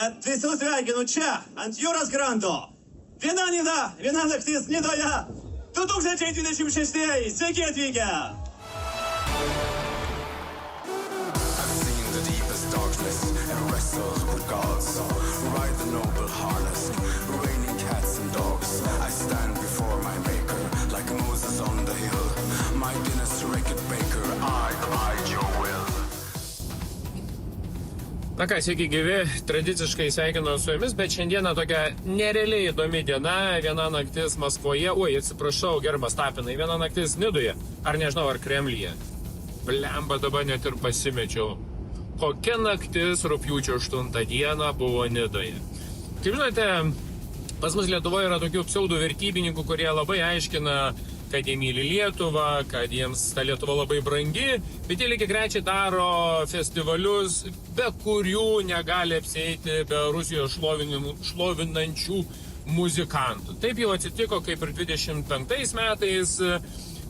Visus sveikinu čia, ant jūros kranto. Viena nida, viena naktis Nidoje. 2026. Sveiki atvykę. I've seen the deepest darkness and wrestled with gods. Ride the noble harness, raining cats and dogs. I stand before my maker, like Moses on the hill. My Guinness record baker, I your will. Na ką, sveiki gyvi, tradiciškai sveikinu su jumis, bet šiandieną tokia nerealiai įdomi diena, viena naktis Maskvoje, atsiprašau, gerbiamas Tapinai, viena naktis Nidoje, ar nežinau, ar Kremliuje. Blemba, dabar net ir pasimečiau. Kokia naktis rugpjūčio 8 dieną buvo Nidoje. Kaip žinote, pas mus Lietuvoje yra tokių pseudo vertybininkų, kurie labai aiškina, kad jie myli Lietuvą, kad jiems ta Lietuva labai brangi, bet jie lygiai grečiai daro festivalius, be kurių negali apsieiti be Rusijos šlovinančių muzikantų. Taip jau atsitiko, kaip ir 25 metais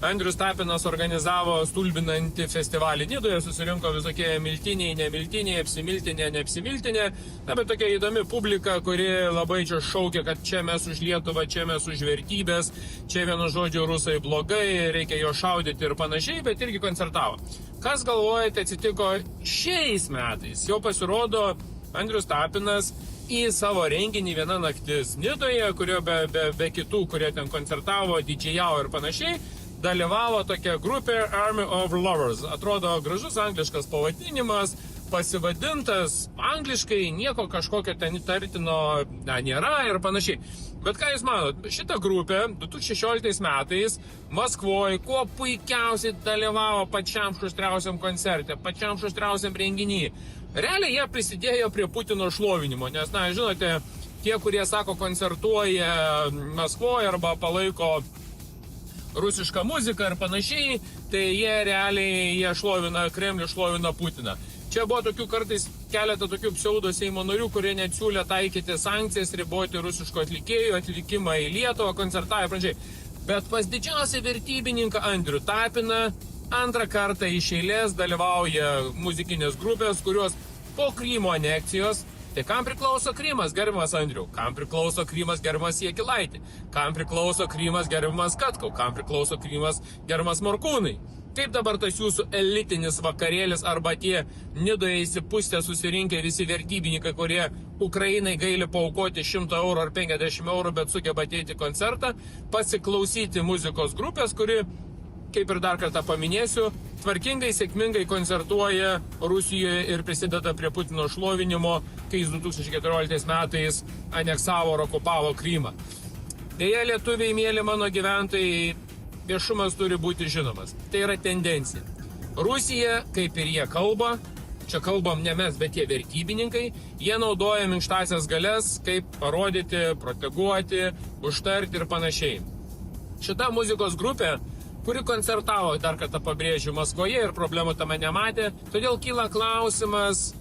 Andrius Tapinas organizavo stulbinantį festivalį Nidoje, susirinko visokie miltiniai, nemiltiniai, apsimiltinė, neapsimiltinė, bet tokia įdomi publika, kuri labai čia šaukia, kad čia mes už Lietuvą, čia mes už vertybės, čia vienu žodžiu rusai blogai, reikia jo šaudyti ir panašiai, bet irgi koncertavo. Kas galvojate atsitiko šiais metais? Jau pasirodo Andrius Tapinas į savo renginį Viena naktis Nidoje, kurio be kitų, kurie ten koncertavo, didžėjavo ir panašiai, dalyvavo tokia grupė Army of Lovers. Atrodo gražus angliškas pavadinimas, pasivadintas angliškai, nieko kažkokio ten įtartino nėra ir panašiai. Bet ką jūs manot, šita grupė 2016 metais Maskvoje kuo puikiausiai dalyvavo pačiam šustriausiam koncerte, pačiam šustriausiam renginį. Realiai jie prisidėjo prie Putino šlovinimo, nes, žinote, tie, kurie sako koncertuoja Maskvoje arba palaiko rusišką muziką ir panašiai, tai jie realiai šlovina Kremlių, šlovina Putiną. Čia buvo tokių kartais keletą tokių pseudo Seimo narių, kurie net siūlė taikyti sankcijas, riboti rusiško atlikėjų atvykimą į Lietuvą, koncertavę ir panašiai. Bet pas didžiausią vertybininką Andrių Tapiną antrą kartą iš eilės dalyvauja muzikinės grupės, kurios po Krymo aneksijos. Tai kam priklauso Krymas, gerbiamas Andriau? Kam priklauso Krymas, gerbiamas Jekilaitį? Kam priklauso Krymas, gerbiamas Katkau? Kam priklauso Krymas, gerbiamas Morkūnai? Kaip dabar tas jūsų elitinis vakarėlis arba tie Nidoje įsipustę susirinkę visi vertybininkai, kurie Ukrainai gaili paaukoti 100 eurų ar 50 eurų, bet sugeba ateiti koncertą, pasiklausyti muzikos grupės, kuri, kaip ir dar kartą paminėsiu, tvarkingai, sėkmingai koncertuoja Rusijoje ir prisideda prie Putino šlovinimo, kai jis 2014 metais aneksavo ir okupavo Krymą. Deja, lietuviai, mėly mano gyventojai, viešumas turi būti žinomas. Tai yra tendencija. Rusija, kaip ir jie kalba, čia kalbam ne mes, bet tie vertybininkai, jie naudoja minkštasias galias, kaip parodyti, proteguoti, užtarti ir panašiai. Šita muzikos grupė, kuri koncertavo, dar kartą pabrėžiu, Maskvoje ir problemų tame nematė, todėl kyla klausimas,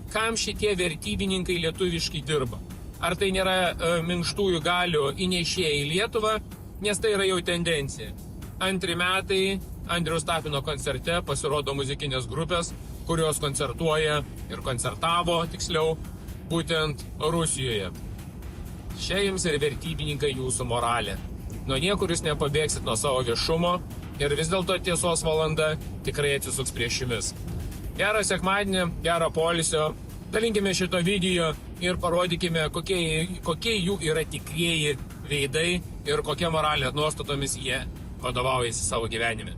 kam šitie vertybininkai lietuviškai dirba. Ar tai nėra minkštųjų galių įnešėjai į Lietuvą, nes tai yra jau tendencija. Antri metai Andriaus Tapino koncerte pasirodo muzikinės grupės, kurios koncertuoja ir koncertavo, tiksliau, būtent Rusijoje. Čia jums ir vertybininkai jūsų moralė. Nuo niekur jūs nepabėgsit nuo savo viešumo ir vis dėlto tiesos valanda tikrai atsisuks prieš jumis. Gerą sekmadienį, gerą poilsio, dalinkime šito video ir parodykime, kokie jų yra tikrieji veidai ir kokie moralės nuostatomis jie vadovaujasi savo gyvenime.